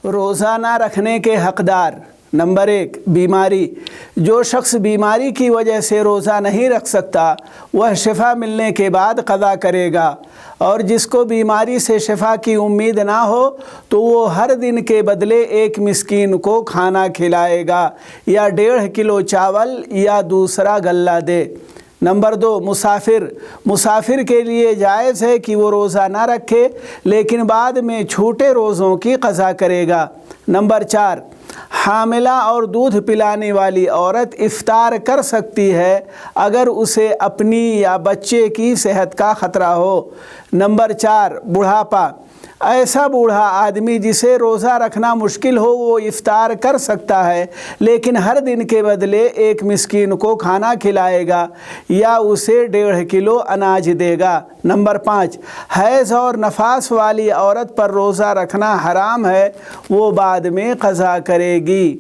روزہ نہ رکھنے کے حقدار۔ نمبر 1، بیماری۔ جو شخص بیماری کی وجہ سے روزہ نہیں رکھ سکتا وہ شفا ملنے کے بعد قضا کرے گا، اور جس کو بیماری سے شفا کی امید نہ ہو تو وہ ہر دن کے بدلے ایک مسکین کو کھانا کھلائے گا یا 1.5 کلو چاول یا دوسرا غلہ دے۔ نمبر 2، مسافر۔ مسافر کے لیے جائز ہے کہ وہ روزہ نہ رکھے لیکن بعد میں چھوٹے روزوں کی قضا کرے گا۔ نمبر 4، حاملہ اور دودھ پلانے والی عورت افطار کر سکتی ہے اگر اسے اپنی یا بچے کی صحت کا خطرہ ہو۔ نمبر 4، بڑھاپا۔ ایسا بوڑھا آدمی جسے روزہ رکھنا مشکل ہو وہ افطار کر سکتا ہے لیکن ہر دن کے بدلے ایک مسکین کو کھانا کھلائے گا یا اسے 1.5 کلو اناج دے گا۔ نمبر 5، حیض اور نفاس والی عورت پر روزہ رکھنا حرام ہے، وہ بعد میں قضا کرے گی۔